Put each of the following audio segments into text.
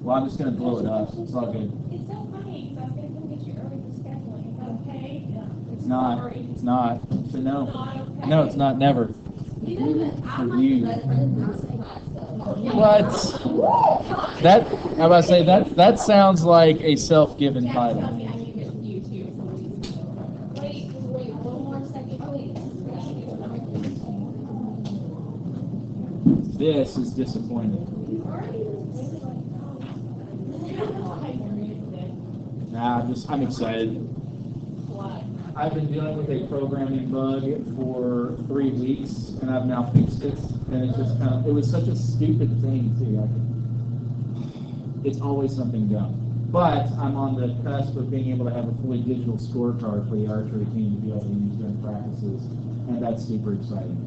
Well, I'm just going to blow it up. It's all good. It's so funny, because I was going to come get you early for scheduling. Is that okay? Yeah. It's not. It's not. So no. Not okay. No, it's not. Never. For you. What? That I'm about to say that sounds like a self-given title. Wait, one more second, please. This is disappointing. Nah, I'm excited. I've been dealing with a programming bug for 3 weeks, and I've now fixed it. And it's just it was such a stupid thing, too. It's always something dumb. But I'm on the cusp of being able to have a fully digital scorecard for the archery team to be able to use during practices, and that's super exciting.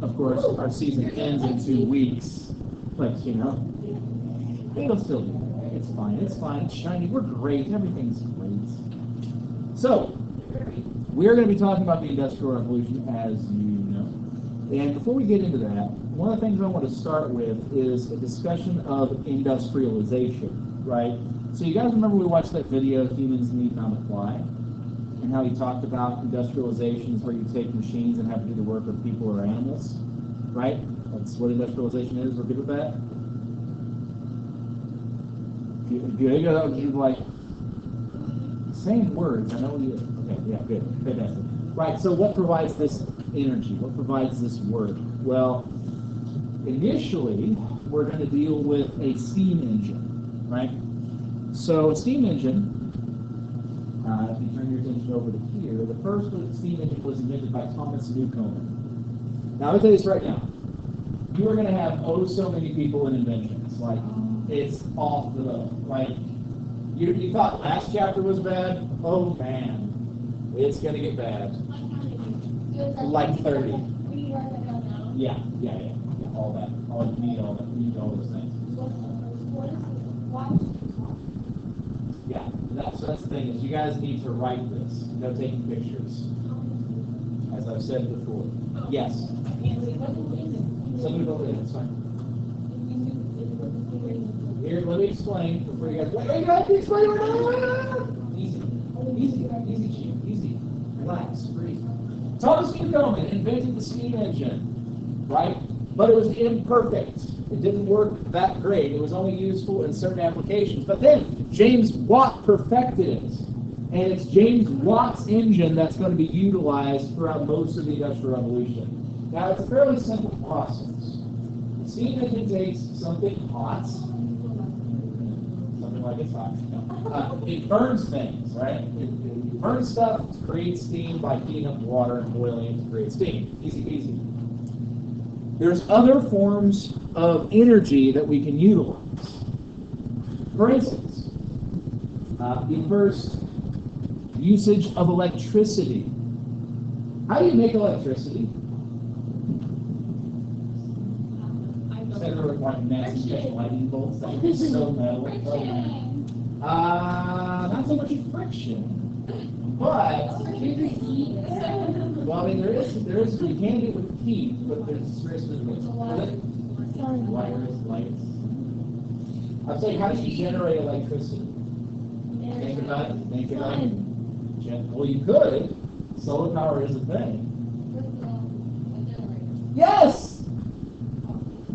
Of course, our season ends in 2 weeks, but, it'll still be there. It's fine. It's fine. It's shiny. We're great. Everything's great. So, we're going to be talking about the Industrial Revolution, as you know. And before we get into that, one of the things I want to start with is a discussion of industrialization, right? So you guys remember we watched that video, Humans Need Not Apply, and how he talked about industrialization is where you take machines and have to do the work of people or animals, right? That's what industrialization is. We're good with that? Good. You're like, same words. I know you. Okay, yeah, good. Fantastic. Right, so what provides this energy? What provides this work? Well, initially, we're going to deal with a steam engine, right? So a steam engine, if you turn your attention over to here, the first steam engine was invented by Thomas Newcomen. Now, I'll tell you this right now. You are going to have so many people in inventions. Like, it's off the hook. Like, you thought last chapter was bad? Oh, man. It's going to get bad. Like 30. Yeah, all that. You need all those things. Yeah, that's the thing is you guys need to write this. Taking pictures. As I've said before. Yes. Somebody go in, it's fine. Here, let me explain before you guys. Wait, you have to explain right. Easy. Relax, breathe. Thomas Newcomen invented the steam engine, right? But it was imperfect. It didn't work that great. It was only useful in certain applications. But then James Watt perfected it. And it's James Watt's engine that's going to be utilized throughout most of the Industrial Revolution. Now, it's a fairly simple process. The steam engine takes something hot, something like it's hot. It burns things, right? It burns stuff to create steam by heating up water and boiling it to create steam. Easy peasy. There's other forms of energy that we can utilize. For instance, the first usage of electricity. How do you make electricity? Instead of like nasty lightning bolts, that would be so metal. Not so much friction. But, well, I mean, there is, you can do it with heat, but there's seriously wires, lights. I'm saying, how do you generate electricity? Think about it. Well, you could. Solar power is a thing. Yes!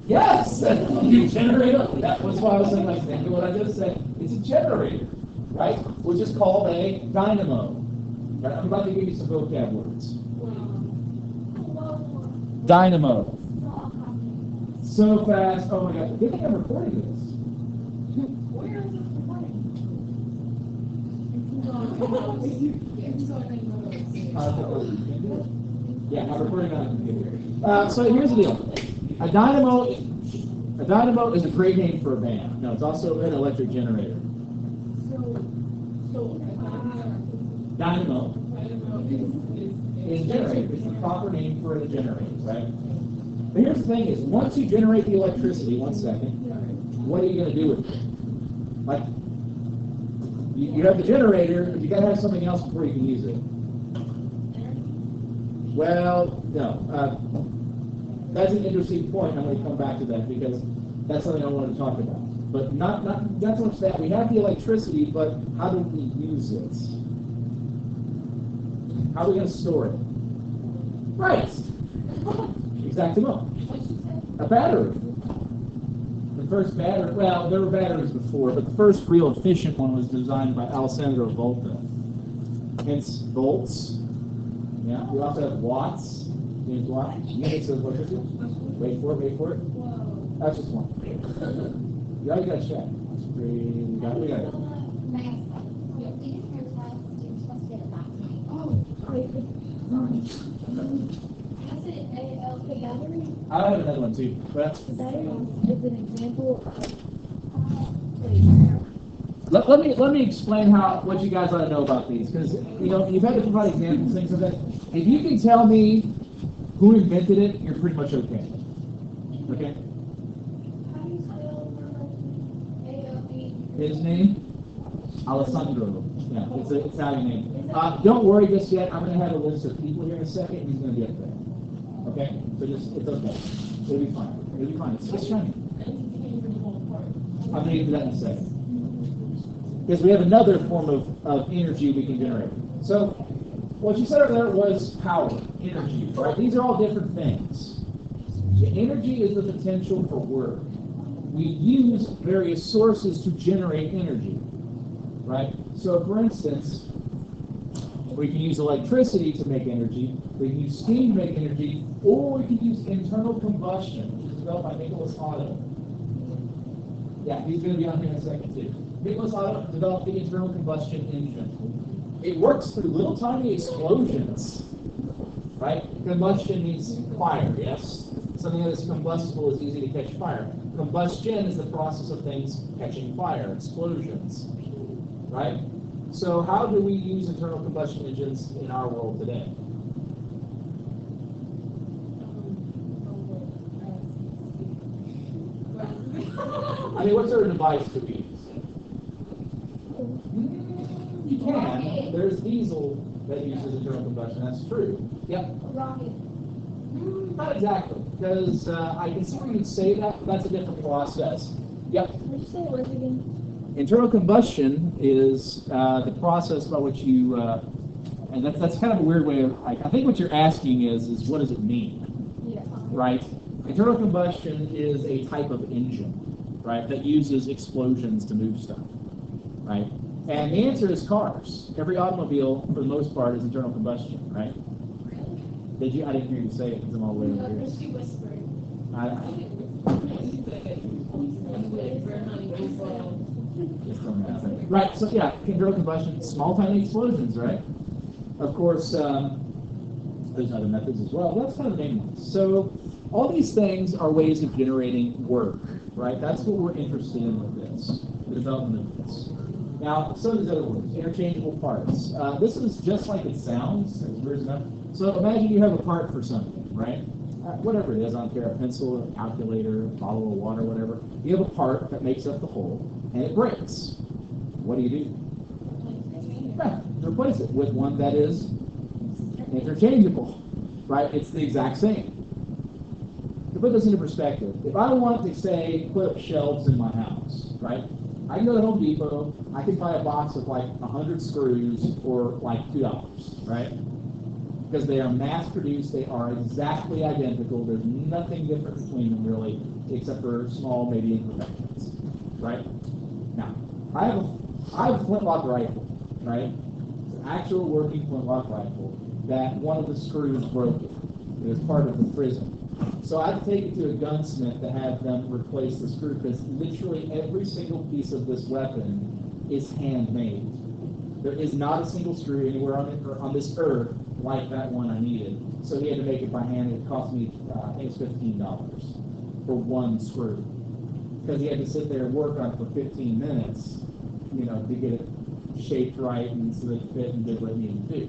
You generate it. That was why I was saying, like, think of what I just said. It's a generator, right? Which is called a dynamo. Right? I'm about to give you some vocab words. Dynamo. So fast. Oh my God. Good thing I'm recording this. Where is this recording? Yeah, I'm recording on a computer. So here's the deal. A dynamo is a great name for a van. No, it's also an electric generator. Dynamo is generator. It's the proper name for a generator, right? But here's the thing is, once you generate the electricity, one second, what are you going to do with it? Like, you have the generator, but you got to have something else before you can use it. Well, no. That's an interesting point. I'm going to come back to that because that's something I wanted to talk about. But not so much that. We have the electricity, but how do we use it? How are we going to store it? Right. Exactamo. A battery. The first battery, well, there were batteries before, but the first real efficient one was designed by Alessandro Volta. Hence volts. Yeah. We also have watts. James Watt. Units of electricity. Wait for it. That's just one. You already got to check. We got it. I have another one too. But Is an example of let me explain what you guys ought to know about these, because you've had to provide examples, things like that. If you can tell me who invented it, you're pretty much okay. Okay. how do you spell AOE? His name, Alessandro. Yeah, it's an Italian name. Don't worry just yet. I'm going to have a list of people here in a second, and he's going to be up there. Okay? So it's okay. It'll be fine. It'll be fine. It's just shiny. I'm going to get to that in a second. Because we have another form of energy we can generate. So what you said over there was power, energy, right? These are all different things. The energy is the potential for work. We use various sources to generate energy, right? So for instance, we can use electricity to make energy, we can use steam to make energy, or we can use internal combustion, which is developed by Nicholas Otto. Yeah, he's going to be on here in a second too. Nicholas Otto developed the internal combustion engine. It works through little tiny explosions, right? Combustion means fire, yes? Something that is combustible is easy to catch fire. Combustion is the process of things catching fire, explosions, right? So how do we use internal combustion engines in our world today? I mean, what sort of device do we use? You can. There's diesel that uses internal combustion. That's true. Yep. Rocket. Not exactly, because I can see where you'd say that, but that's a different process. Yep. What did you say it was again? Internal combustion is the process by which you, and that's kind of a weird way of, I think what you're asking is what does it mean? Yeah. Right? Internal combustion is a type of engine, right, that uses explosions to move stuff, right? And the answer is cars. Every automobile, for the most part, is internal combustion, right? Did you? I didn't hear you say it because I'm all the way over here. She whispered. Right, so yeah, internal combustion, small tiny explosions, right? Of course, there's other methods as well. That's kind of the main ones. So all these things are ways of generating work, right? That's what we're interested in with this, the development of this. Now, some of these other words, interchangeable parts. This is just like it sounds, it's weird enough. So imagine you have a part for something, right? Whatever it is, I don't care, a pencil, a calculator, a bottle of water, whatever. You have a part that makes up the whole, and it breaks. What do? Yeah, replace it with one that is interchangeable, right? It's the exact same. To put this into perspective, if I want to, say, put up shelves in my house, right? I can go to Home Depot, I can buy a box of like 100 screws for like $2, right? Because they are mass produced, they are exactly identical, there's nothing different between them really, except for small, maybe imperfections, right? Now, I have a flintlock rifle, right? It's an actual working flintlock rifle that one of the screws broke. It was part of the prism. So I had to take it to a gunsmith to have them replace the screw, because literally every single piece of this weapon is handmade. There is not a single screw anywhere on this earth like that one I needed. So he had to make it by hand. It cost me, I think it's $15 for one screw. Because he had to sit there and work on it for 15 minutes, to get it shaped right and so that it fit and did what it needed to do.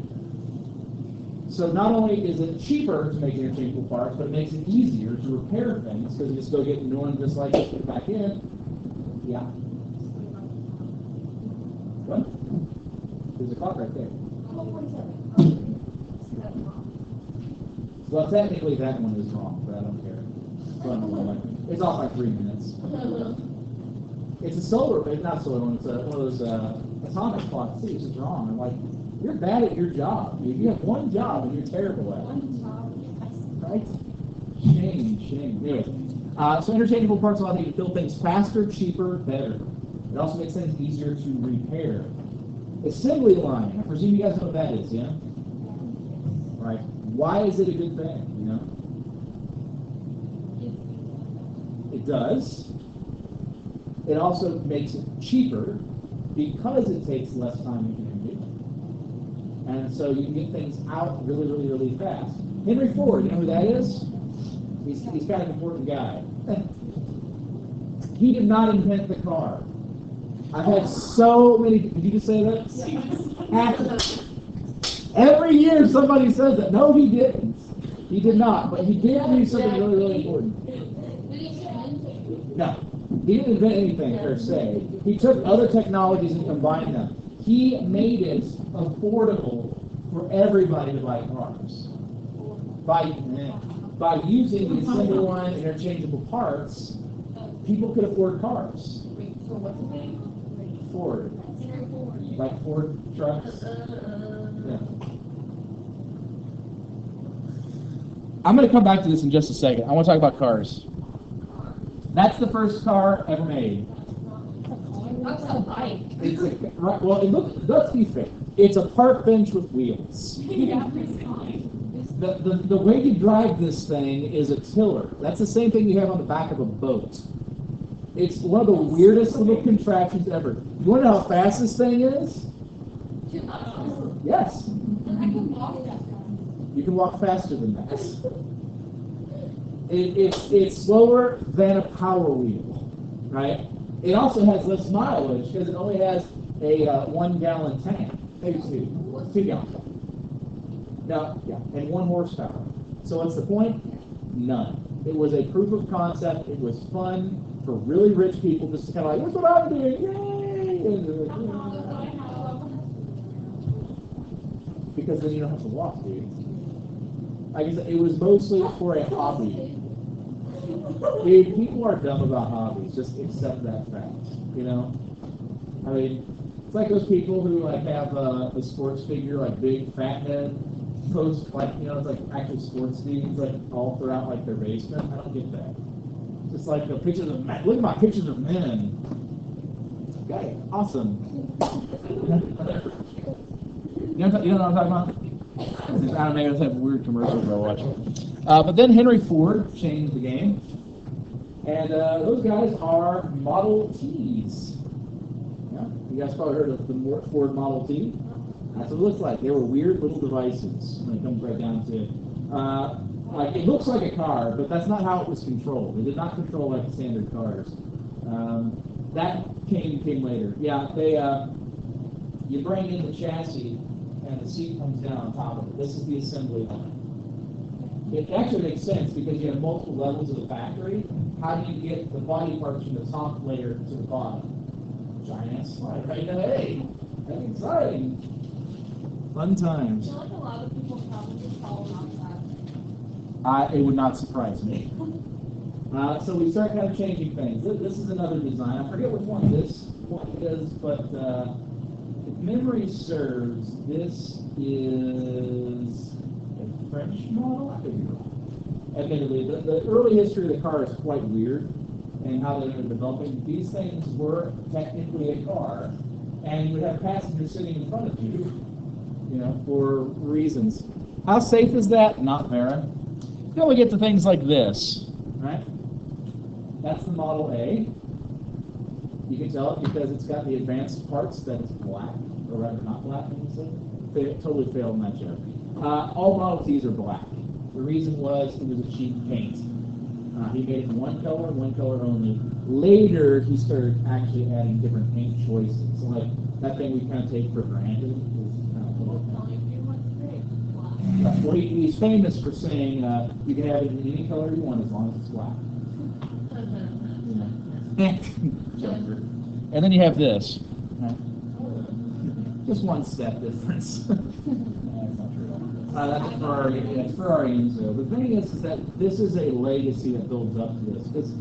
So not only is it cheaper to make interchangeable parts, but it makes it easier to repair things, because you just go get a new one just like this, put it back in. Yeah. What? There's a clock right there. Well, technically that one is wrong, but I don't care. It's off by 3 minutes. it's a solar, it's not solar one, it's one of those atomic clocks. See, it's just wrong. I'm like, you're bad at your job. You have one job and you're terrible at it. One job, yes. Right? Shame. Anyway, so interchangeable parts allow you to build things faster, cheaper, better. It also makes things easier to repair. Assembly line. I presume you guys know what that is, yeah? Right. Why is it a good thing, you know? It does. It also makes it cheaper because it takes less time than human being. And so you can get things out really, really, really fast. Henry Ford, you know who that is? He's kind of an important guy. He did not invent the car. I've had so many. Did you just say that? Every year somebody says that. No, he didn't. He did not. But he did do something really, really important. No, he didn't invent anything per se. He took other technologies and combined them. He made it affordable for everybody to buy cars. By using the assembly line interchangeable parts, people could afford cars. So what's the name? Ford. Like Ford trucks. Yeah. I'm going to come back to this in just a second. I want to talk about cars. That's the first car ever made. That's a bike. Well, let's be fair. It's a park bench with wheels. The way you drive this thing is a tiller. That's the same thing you have on the back of a boat. It's one of the weirdest little contraptions ever. You want to know how fast this thing is? Yes. You can walk faster than that. It's slower than a Power Wheel, right? It also has less mileage because it only has a 1 gallon tank. Maybe 2 gallons. No, yeah, and 1 horsepower. So what's the point? None. It was a proof of concept. It was fun for really rich people just to kind of like, look what I'm doing, yay! Because then you don't have to walk, dude. I guess it was mostly for a hobby. Dude, people are dumb about hobbies. Just accept that fact, you know? I mean, it's like those people who like have a sports figure, like big fat head, post like, you know, it's like actual sports teams like all throughout like their basement. I don't get that. Just like the pictures of men. Look at my pictures of men. Okay, awesome. You know what I'm talking about? These animators have weird commercials I watch. But then Henry Ford changed the game. And those guys are Model Ts. Yeah, you guys probably heard of the Ford Model T? That's what it looks like. They were weird little devices when it comes right down to it. Like it looks like a car, but that's not how it was controlled. They did not control like the standard cars. That came later. Yeah, they you bring in the chassis and the seat comes down on top of it. This is the assembly line. It actually makes sense because you have multiple levels of the factory. How do you get the body parts from the top layer to the bottom? Giant slide right now. Hey, that's exciting. Fun times. I feel like a lot of people probably fall off that. It would not surprise me. So we start kind of changing things. This is another design. I forget which one this one is, but if memory serves, this is a French model. I could be wrong. Admittedly, the early history of the car is quite weird, and how they were developing. These things were technically a car, and you would have passengers sitting in front of you, you know, for reasons. How safe is that? Not very. You only get to things like this, right? That's the Model A. You can tell it because it's got the advanced parts that it's black, or rather not black, let me say. They totally failed in that joke. All Model Ts are black. The reason was it was a cheap paint. He made it in one color only. Later, he started actually adding different paint choices. So like that thing we kind of take for granted. Well, he's famous for saying you can have it in any color you want as long as it's black. And then you have this. Just one step difference. That's Ferrari. That's Ferrari Enzo. The thing is that this is a legacy that builds up to this. Because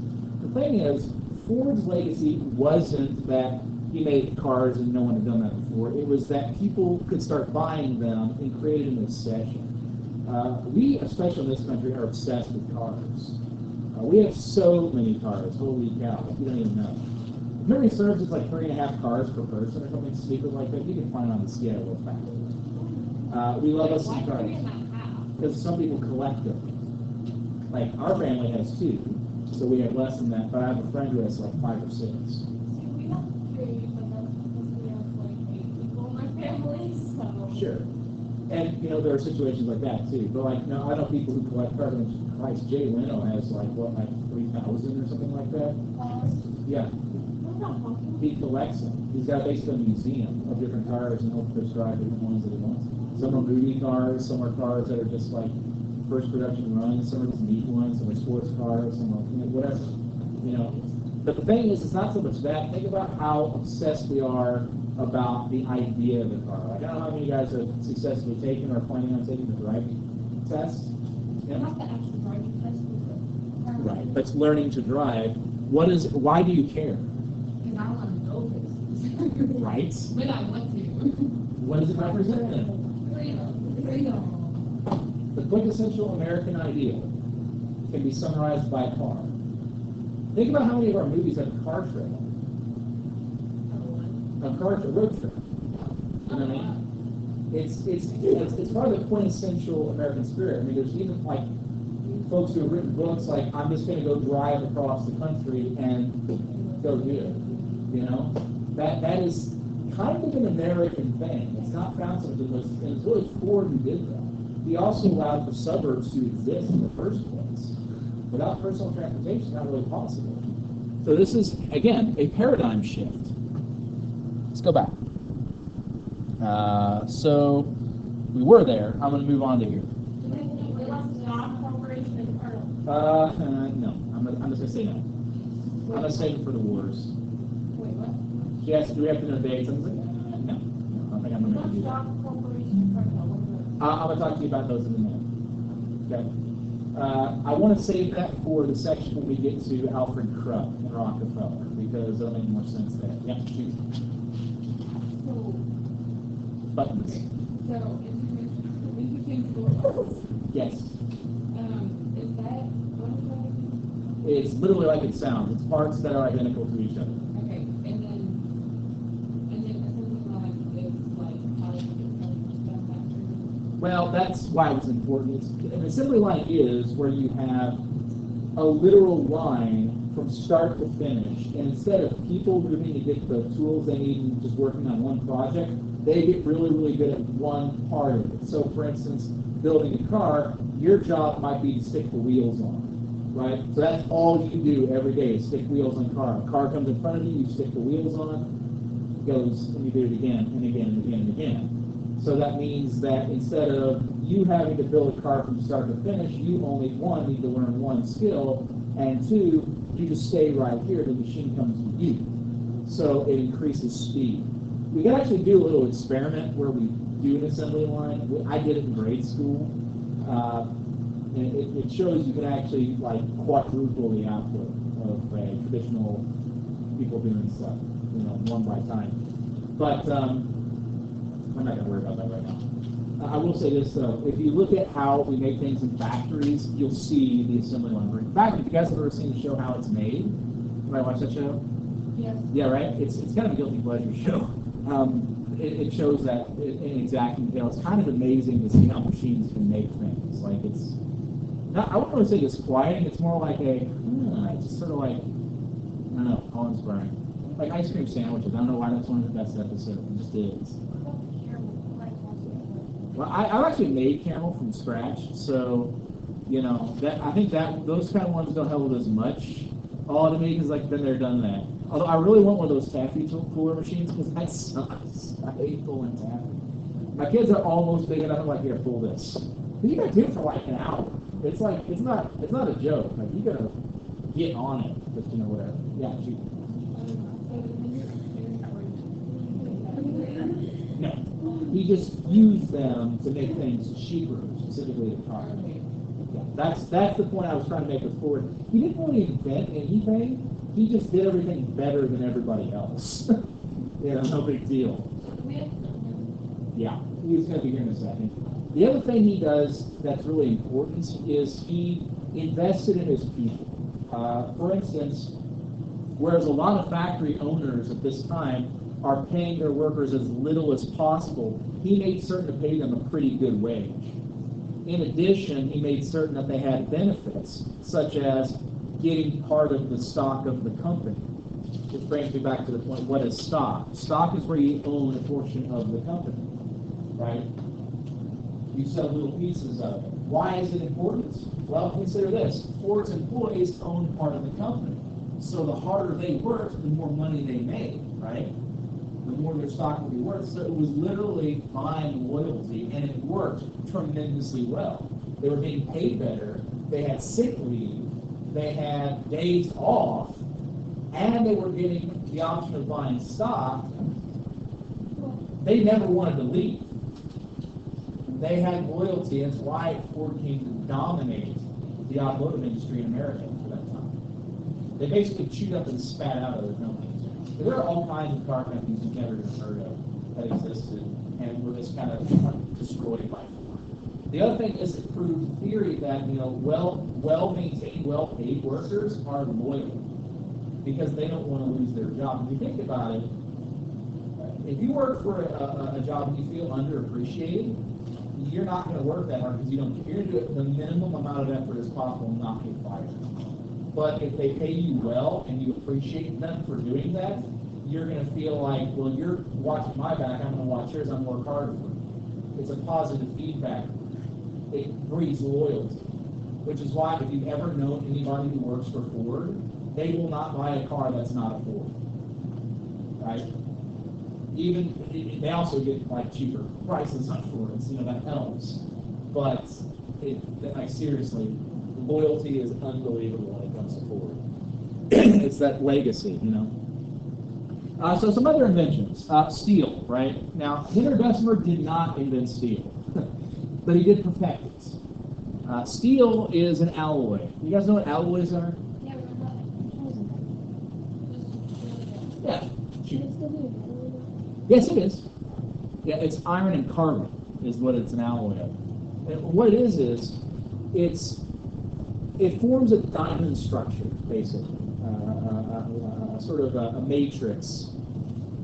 the thing is, Ford's legacy wasn't that he made cars and no one had done that before. It was that people could start buying them and created an obsession. We, especially in this country, are obsessed with cars. We have so many cars. Holy cow! You don't even know. If memory serves, it's like 3.5 cars per person or something stupid like that. You can find on the scale real fast. We love us some cars because some people collect them. Like our family has 2, so we have less than that. But I have a friend who has like 5 or 6. We have 3, but that's because we have like 8 people in my family, so. Sure. And, there are situations like that, too. But, I know people who collect cars. Christ, Jay Leno has, 3,000 or something like that? Yeah. He collects them. He's got basically a museum of different cars, and he'll prescribe different ones that he wants. Some are movie cars, some are cars that are just, first production runs, some are just neat ones, some are sports cars, some are, whatever. But the thing is, it's not so much that. Think about how obsessed we are about the idea of the car. I don't know how many of you guys have successfully taken or planning on taking the driving test. Yeah? Not the actual driving test, but Right. That's learning to drive. Why do you care? because I want to know this. Right. But I want to. What does it represent then? Freedom. The quintessential American ideal can be summarized by a car. Think about how many of our movies have a car trail. A road trip. You know what I mean? It's part of the quintessential American spirit. I mean, there's even folks who have written books like, I'm just going to go drive across the country and go do it. That is kind of an American thing. It's not found so much in and it's really Ford who did that. He also allowed for suburbs to exist in the first place. Without personal transportation, it's not really possible. So this is, again, a paradigm shift. Let's go back. So we were there. I'm going to move on to here. No. I'm just going to say no. I'm going to save it for the wars. Wait, what? Yes, do we have to know dates? I'm like, no. I don't think I'm going to do that. I'm going to talk to you about those in a minute. Okay. I want to save that for the section when we get to Alfred Krupp and Rockefeller, because it'll make more sense there. Yeah, shoot. Buttons. So, institutions rules. Yes. Is that one It's literally like it sounds. It's parts that are identical to each other. Okay, and then something like it's like how you get stuff after. Well, that's why it's important. An assembly line is where you have a literal line from start to finish, and instead of people moving to get the tools they need and just working on one project, they get really, really good at one part of it. So, for instance, building a car, your job might be to stick the wheels on, right? So that's all you do every day is stick wheels on a car. A car comes in front of you, you stick the wheels on, goes, and you do it again and again and again and again. So that means that instead of you having to build a car from start to finish, you only, one, need to learn one skill, and two, you just stay right here, the machine comes to you. So it increases speed. We can actually do a little experiment where we do an assembly line. I did it in grade school. And it shows you can actually quadruple the output of a traditional people doing stuff, one by time. But I'm not going to worry about that right now. I will say this though: if you look at how we make things in factories, you'll see the assembly line. In fact, if you guys have ever seen the show How It's Made, have I watched that show? Yes. Yeah, right. It's kind of a guilty pleasure show. It shows that in exact detail. It's kind of amazing to see how machines can make things. It's not, I wouldn't really say disquieting. It's more like it's just sort of like, I don't know, awe-inspiring. Like ice cream sandwiches. I don't know why that's one of the best episodes. It just is. Well, I've actually made caramel from scratch, so that I think that those kind of ones don't help with as much. All to me is been there, done that. Although I really want one of those taffy cooler machines because that sucks. I hate pulling taffy. My kids are almost big enough. I'm like, here, pull this. But you gotta do it for an hour. It's not a joke. You gotta get on it. But whatever. Yeah, shoot. No. He just used them to make things cheaper, specifically the car. That's the point I was trying to make with Ford. He didn't really invent anything. He just did everything better than everybody else. No big deal. Yeah, he's going to be here in a second. The other thing he does that's really important is he invested in his people. For instance, whereas a lot of factory owners at this time are paying their workers as little as possible, he made certain to pay them a pretty good wage. In addition, he made certain that they had benefits, such as getting part of the stock of the company. Which brings me back to the point, what is stock? Stock is where you own a portion of the company, right? You sell little pieces of it. Why is it important? Well, consider this. Ford's employees own part of the company. So the harder they worked, the more money they made, right? The more their stock would be worth. So it was literally buying loyalty, and it worked tremendously well. They were being paid better. They had sick leave. They had days off. And they were getting the option of buying stock. They never wanted to leave. They had loyalty. That's why Ford came to dominate the automotive industry in America for that time. They basically chewed up and spat out other companies. There are all kinds of car companies you've never even heard of that existed and were just kind of destroyed by Ford. The other thing is it proved the theory that well-maintained, well-paid workers are loyal, because they don't want to lose their job. If you think about it, if you work for a job and you feel underappreciated, you're not going to work that hard because you don't. You're going to do it the minimum amount of effort as possible and not get fired. But if they pay you well and you appreciate them for doing that, you're going to feel like, well, you're watching my back, I'm going to watch yours, I'm going to work harder for you. It's a positive feedback. It breeds loyalty, which is why if you've ever known anybody who works for Ford, they will not buy a car that's not a Ford, right? Even they also get like cheaper prices on Fords, that helps. But seriously, loyalty is unbelievable when it comes to Ford. It's that legacy, So some other inventions, steel, right? Now Henry Bessemer did not invent steel, but he did perfect it. Steel is an alloy. You guys know what alloys are? Yeah. Yes, it is. Yeah, it's iron and carbon is what it's an alloy of. And what it is it forms a diamond structure, basically, sort of a matrix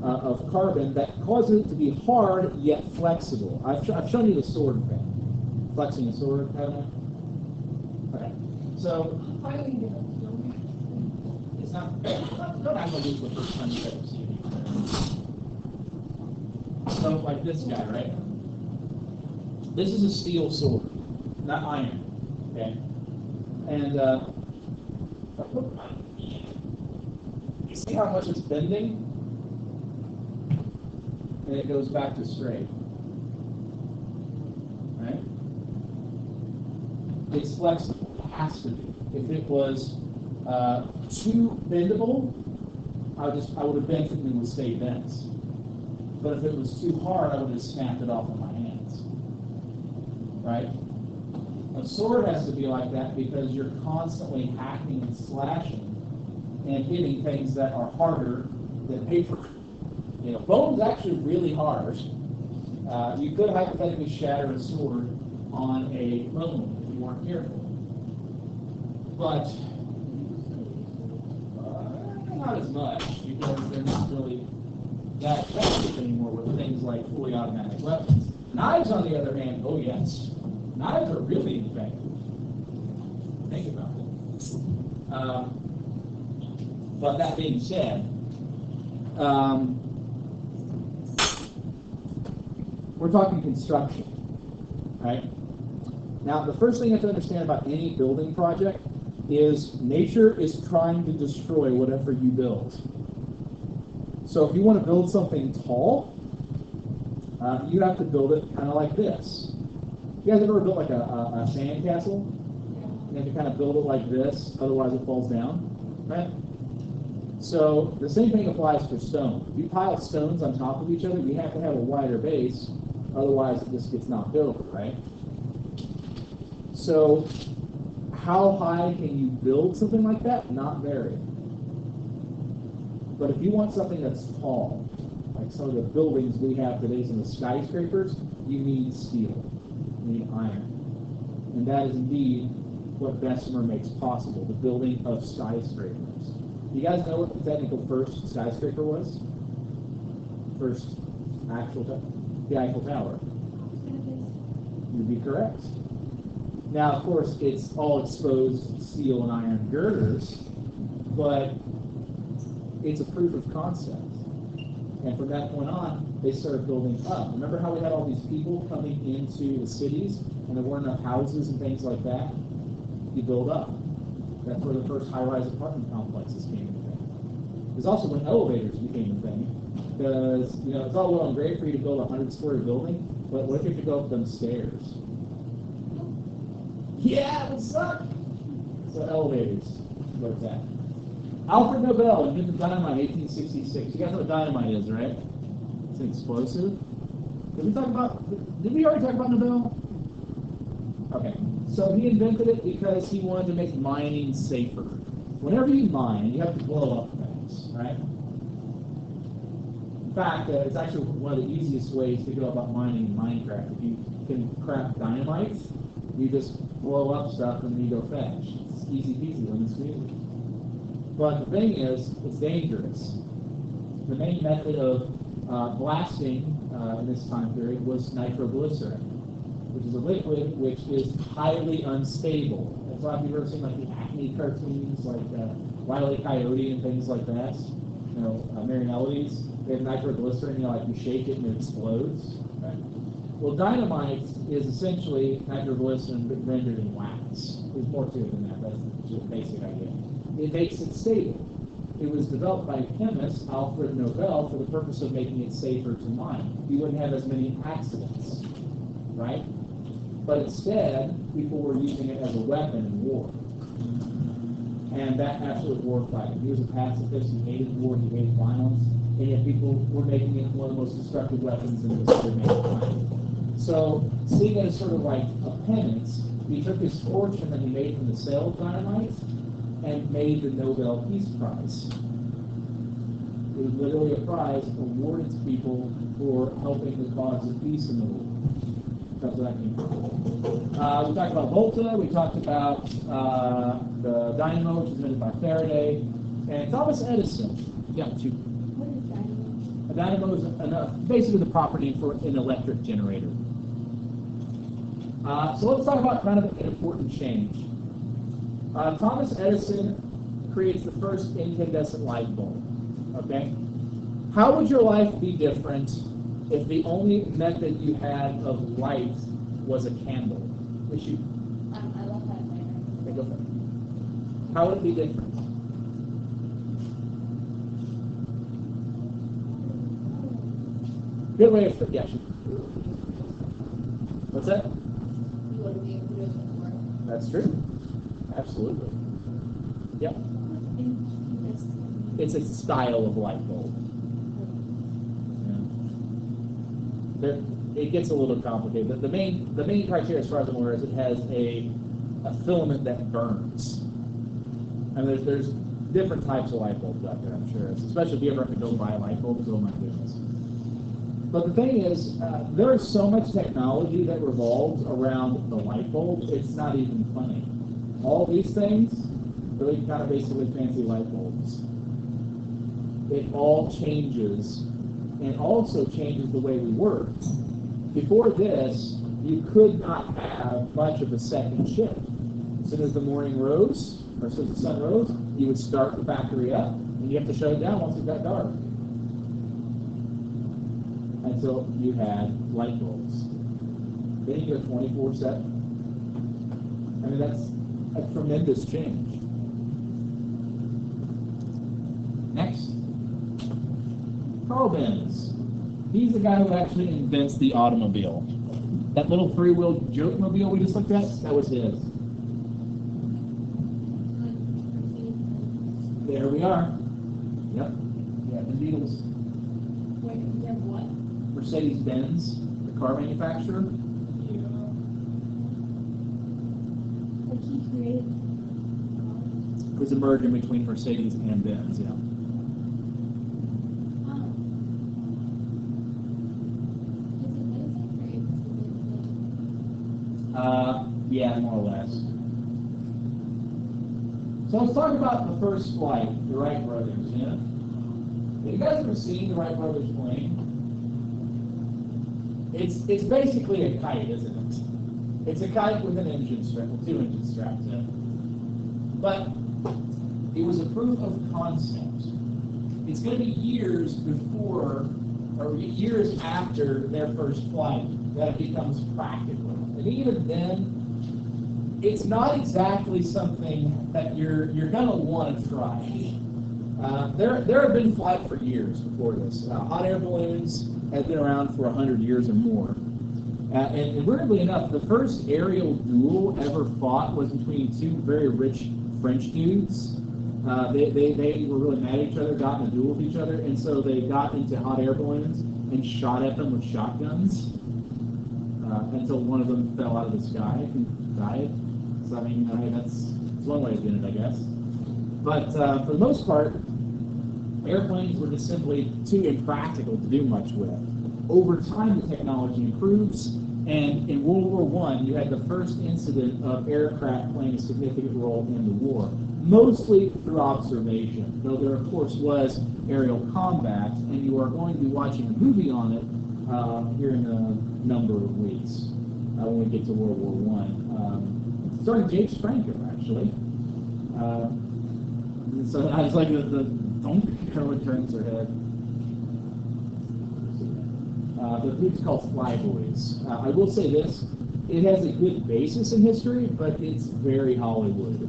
of carbon that causes it to be hard yet flexible. I've shown you the sword thing. Flexing a sword, haven't I? Okay. So it's not. Don't act like it's the first time you've ever seen it. So, like this guy, right? This is a steel sword, not iron. Okay. And you see how much it's bending? And it goes back to straight. Right? It's flexible. It has to be. If it was too bendable, I would have bent it and it would stay bent. But if it was too hard, I would have snapped it off with my hands. Right? A sword has to be like that because you're constantly hacking and slashing and hitting things that are harder than paper. Bone's actually really hard. You could hypothetically shatter a sword on a bone if you weren't careful. But not as much because they're not really that effective anymore with things like fully automatic weapons. Knives, on the other hand, oh yes. Knives are really effective. Think about it. But that being said, we're talking construction, right? Now, the first thing you have to understand about any building project is nature is trying to destroy whatever you build. So if you want to build something tall, you have to build it kind of like this. You guys ever built like a sand castle? You have to kind of build it like this, otherwise it falls down, right? So the same thing applies for stone. If you pile stones on top of each other, you have to have a wider base, otherwise it just gets knocked over, right? So how high can you build something like that? Not very. But if you want something that's tall, like some of the buildings we have today, some of the skyscrapers, you need steel, you need iron. And that is indeed what Bessemer makes possible, the building of skyscrapers. You guys know what the technical first skyscraper was? First actual, the Eiffel Tower. You'd be correct. Now, of course, it's all exposed steel and iron girders, but it's a proof of concept. And from that point on, they started building up. Remember how we had all these people coming into the cities, and there weren't enough houses and things like that? You build up. That's where the first high-rise apartment complexes came into thing. There's also when elevators became a thing, because it's all well and great for you to build a 100-story building, but what if you have to go up them stairs? Yeah, it would suck. So elevators, what's that? Alfred Nobel invented dynamite in 1866. You guys know what dynamite is, right? It's an explosive. Did we already talk about Nobel? Okay. So he invented it because he wanted to make mining safer. Whenever you mine, you have to blow up things, right? In fact, it's actually one of the easiest ways to go about mining in Minecraft. If you can craft dynamite, you just blow up stuff and you go fetch. It's easy peasy, lemon squeezy. But the thing is, it's dangerous. The main method of blasting in this time period was nitroglycerin, which is a liquid which is highly unstable. That's why you've ever seen like the Acme cartoons, like Wile E. Coyote and things like that. Merry Melodies. They have nitroglycerin. You shake it and it explodes. Right? Well, dynamite is essentially nitroglycerin but rendered in wax. There's more to it than that. That's just the basic idea. It makes it stable. It was developed by a chemist, Alfred Nobel, for the purpose of making it safer to mine. You wouldn't have as many accidents, right? But instead, people were using it as a weapon in war. And that absolutely horrified him. He was a pacifist, he hated war, he hated violence, and yet people were making it one of the most destructive weapons in the history of mankind. So, seeing it as sort of like a penance, he took his fortune that he made from the sale of dynamite and made the Nobel Peace Prize. It was literally a prize awarded to people for helping the cause of peace in the world. That's what that came from. We talked about Volta, we talked about the dynamo, which was invented by Faraday, and Thomas Edison. Yeah, two. What is dynamo? A dynamo is basically the property for an electric generator. So let's talk about kind of an important change. Thomas Edison creates the first incandescent light bulb. Okay? How would your life be different if the only method you had of light was a candle? I love that later. Okay, go for it. How would it be different? Good way of yeah. What's that? You wouldn't be able to do it before. That's true. Absolutely. Yep. It's a style of light bulb. It gets a little complicated. The main criteria, as far as I'm aware, is it has a filament that burns. And there's different types of light bulbs out there, I'm sure. Especially if you ever have to go buy a light bulb, oh my goodness. But the thing is, there is so much technology that revolves around the light bulb, it's not even funny. All these things, really kind of basically fancy light bulbs. It all changes, and also changes the way we work. Before this, you could not have much of a second shift. As soon as the morning rose, or as soon as the sun rose, you would start the factory up, and you have to shut it down once it got dark. Until you had light bulbs. Then you go 24/7. I mean, that's a tremendous change. Next. Carl Benz. He's the guy who actually invents the automobile. That little three-wheel joke-mobile we just looked at, that was his. There we are. Yep. Yeah, the Beatles. Wait, you have what? Mercedes-Benz, the car manufacturer. Like he created. It was a merger between Mercedes and Benz, yeah. Yeah, more or less. So let's talk about the first flight, the Wright brothers. Yeah. Have you guys ever seen the Wright brothers plane? It's basically a kite, isn't it? It's a kite with an engine strap, well, 2 engine straps in it. But it was a proof of concept. It's going to be years before, or years after their first flight, that it becomes practical. And even then, it's not exactly something that you're going to want to try. There have been flight for years before this. Hot air balloons have been around for 100 years or more. And weirdly enough, the first aerial duel ever fought was between 2 very rich French dudes. They were really mad at each other, got in a duel with each other, and so they got into hot air balloons and shot at them with shotguns until one of them fell out of the sky and died. So, I mean, hey, that's one way of doing it, I guess. But for the most part, airplanes were just simply too impractical to do much with. Over time, the technology improves, and in World War I, you had the first incident of aircraft playing a significant role in the war, mostly through observation, though there, of course, was aerial combat, and you are going to be watching a movie on it here in a number of weeks when we get to World War I. Starring James Franco, actually. So I was like, the donk Kermit turns her head. The movie's called Flyboys. I will say this, it has a good basis in history, but it's very Hollywood.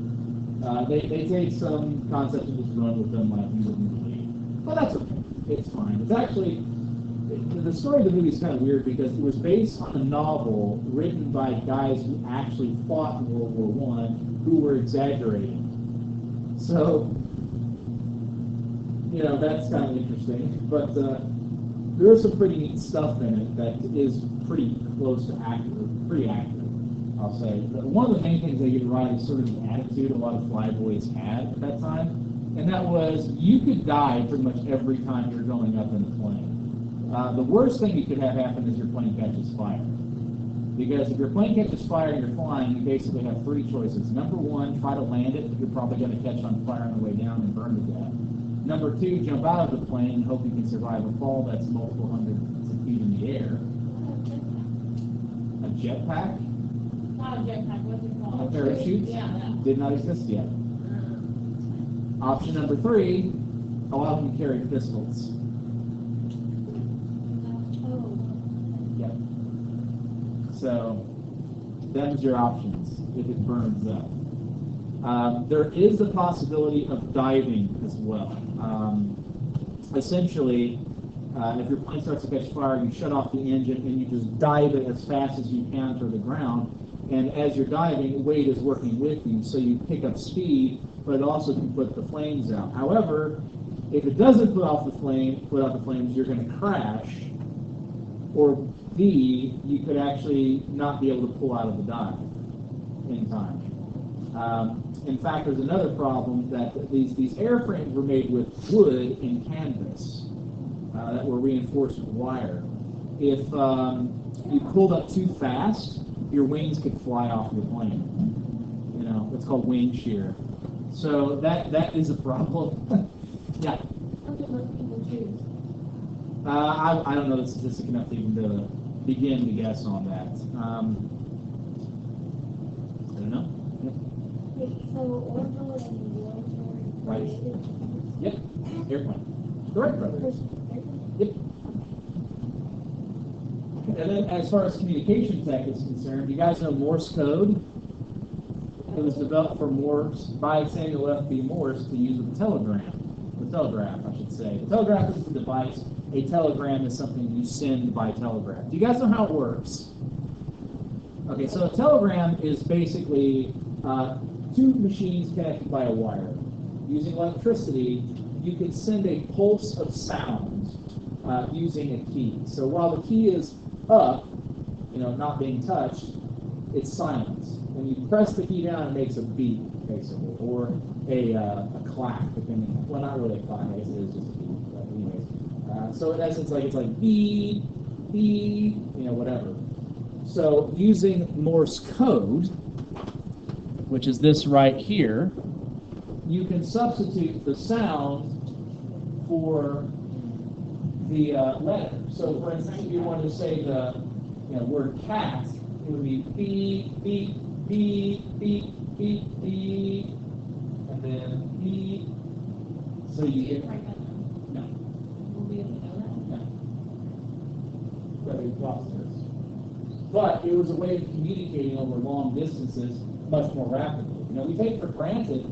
They take some concepts and just run with them like you wouldn't believe. But that's okay. It's fine. It's actually, the story of the movie is kind of weird because it was based on a novel written by guys who actually fought in World War I who were exaggerating. So, you know, that's kind of interesting. But there is some pretty neat stuff in it that is pretty close to accurate, pretty accurate, I'll say. But one of the main things they get right is sort of the attitude a lot of flyboys had at that time, and that was you could die pretty much every time you're going up in a plane. The worst thing you could have happen is your plane catches fire. Because if your plane catches fire and you're flying, you basically have 3 choices. Number 1, try to land it. You're probably going to catch on fire on the way down and burn to death. Number 2, jump out of the plane and hope you can survive a fall that's multiple hundreds of feet in the air. A jetpack? Not a jetpack, what's it called? A parachute? Yeah, that. Did not exist yet. Option number 3, allow them to carry pistols. Yep. So, them's your options if it burns up. There is the possibility of diving as well. Essentially, if your plane starts to catch fire, you shut off the engine and you just dive it as fast as you can to the ground. And as you're diving, weight is working with you, so you pick up speed, but it also can put the flames out. However, if it doesn't put out the flames, you're going to crash. Or B, you could actually not be able to pull out of the dive in time. In fact, there's another problem that these airframes were made with wood and canvas that were reinforced with wire. If you pulled up too fast, your wings could fly off the plane. You know, it's called wing shear. So that is a problem. Yeah. What do most people choose? I don't know the statistic enough to even to begin to guess on that. I don't know. Wait, so orbital and military related? Yep. Airplane. The Wright brothers. Yep. And then as far as communication tech is concerned, you guys know Morse code? It was developed for Morse by Samuel F.B. Morse to use with the telegram. The telegraph, I should say. The telegraph is the device. A telegram is something you send by telegraph. Do you guys know how it works? Okay, so a telegram is basically 2 machines connected by a wire. Using electricity, you can send a pulse of sound using a key. So while the key is up, you know, not being touched, it's silent. When you press the key down, it makes a beep, basically, or a clack, depending. Well, not really a clack. I guess it is just a beep. But anyways, so in essence, it's like beep, beep, whatever. So using Morse code, which is this right here, you can substitute the sound for the letter. So, for instance, if you wanted to say the word cat, it would be beep, beep, beep, beep, beep, beep, and then beep. So you get no. We'll be able to know No. But it was a way of communicating over long distances much more rapidly. We take for granted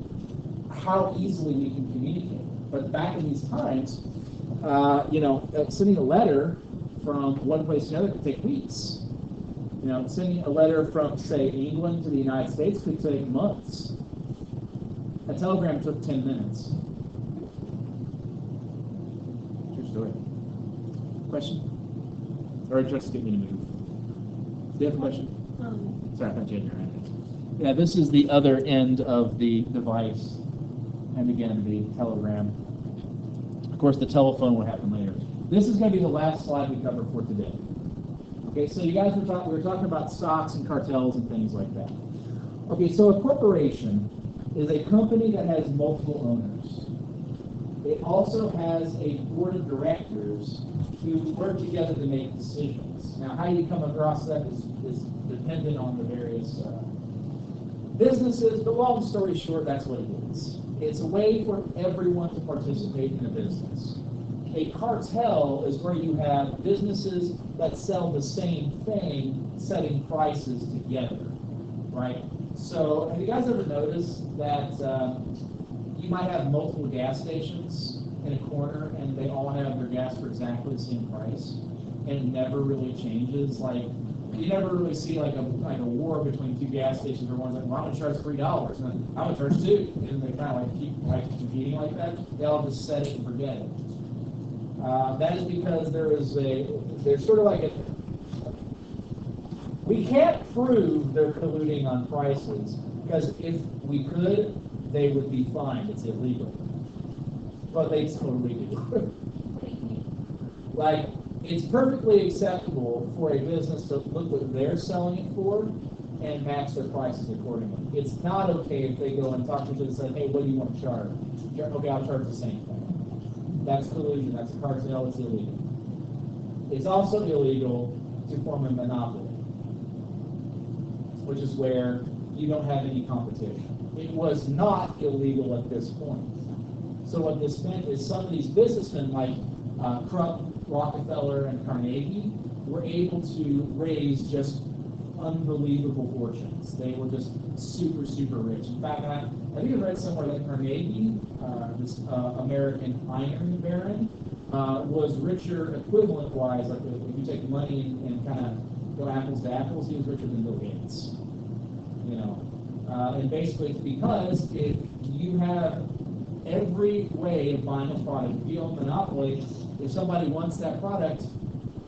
how easily we can communicate. But back in these times, sending a letter from one place to another could take weeks. Sending a letter from, say, England to the United States could take months. A telegram took 10 minutes. True story. Question? Or just get me to move. Do you have a question? Sorry, I thought you had your hand. Yeah, this is the other end of the device. And again, the telegram. Of course, the telephone will happen later. This is going to be the last slide we cover for today. Okay, so you guys we were talking about stocks and cartels and things like that. Okay, so a corporation is a company that has multiple owners. It also has a board of directors who work together to make decisions. Now, how you come across that is dependent on the various businesses, but long story short, that's what it is. It's a way for everyone to participate in a business. A cartel is where you have businesses that sell the same thing, setting prices together, right? So have you guys ever noticed that you might have multiple gas stations in a corner and they all have their gas for exactly the same price and it never really changes? Like, you never really see like a war between two gas stations where one's like, well, I'm going to charge $3 and then I'm going to charge $2, and they kind of keep competing like that. They all just set it and forget it. That is because there's sort of like we can't prove they're colluding on prices, because if we could, they would be fined. It's illegal. But they totally do. Like, it's perfectly acceptable for a business to look what they're selling it for and match their prices accordingly. It's not okay if they go and talk to each other and say, hey, what do you want to charge? Okay, I'll charge the same thing. That's collusion. That's a cartel. It's illegal. It's also illegal to form a monopoly, which is where you don't have any competition. It was not illegal at this point. So what this meant is some of these businessmen like Krupp, Rockefeller, and Carnegie were able to raise just unbelievable fortunes. They were just super, super rich. In fact, I think I read somewhere that Carnegie, this American iron baron, was richer equivalent-wise. Like if you take money and kind of go apples to apples, he was richer than Bill Gates. And basically it's because if you have every way of buying a product, if you own monopoly, if somebody wants that product,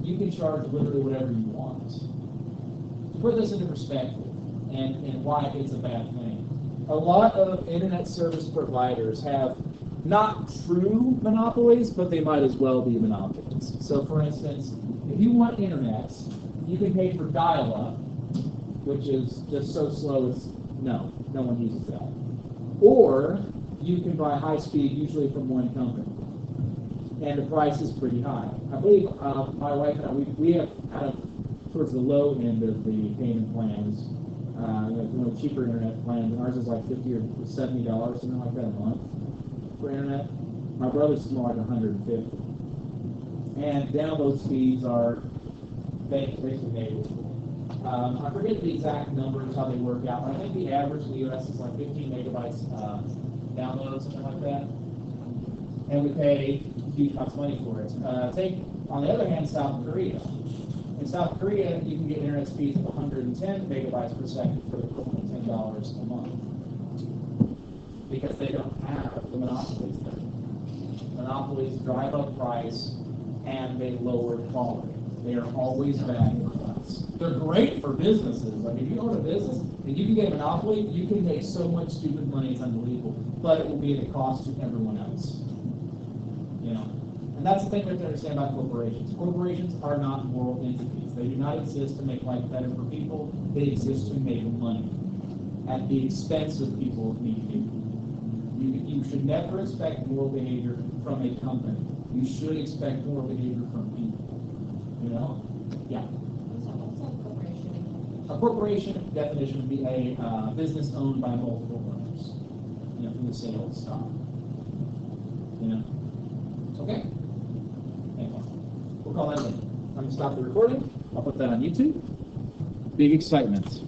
you can charge literally whatever you want. To put this into perspective and why it's a bad thing, a lot of internet service providers have not true monopolies, but they might as well be monopolies. So for instance, if you want internet, you can pay for dial-up, which is just so slow it's no one uses that. Or you can buy high speed, usually from one company, and the price is pretty high. I believe my wife and I, we have kind of towards the low end of the payment plans. One of the cheaper internet plans, and ours is like $50 or $70, something like that a month for internet. My brother's is more like $150. And download speeds are basically negligible. I forget the exact numbers, how they work out, but I think the average in the U.S. is like 15 megabytes download, something like that. And we pay huge amounts of money for it. Take, on the other hand, South Korea. In South Korea, you can get internet speeds of 110 megabytes per second for the equivalent of $10 a month. Because they don't have the monopolies there. Monopolies drive up price and they lower quality. They are always bad for us. corporations. They're great for businesses. I mean, if you own a business and you can get a monopoly, you can make so much stupid money, it's unbelievable. But it will be at a cost to everyone else. You know? And that's the thing we have to understand about corporations. Corporations are not moral entities. They do not exist to make life better for people. They exist to make money at the expense of people if need be. You should never expect moral behavior from a company. You should expect moral behavior from people. You know? Yeah. So what's a corporation? A corporation definition would be a business owned by multiple owners. You know, through the sale of stock. You know? Okay? Anyway, we'll call that in. I'm going to stop the recording. I'll put that on YouTube. Big excitement.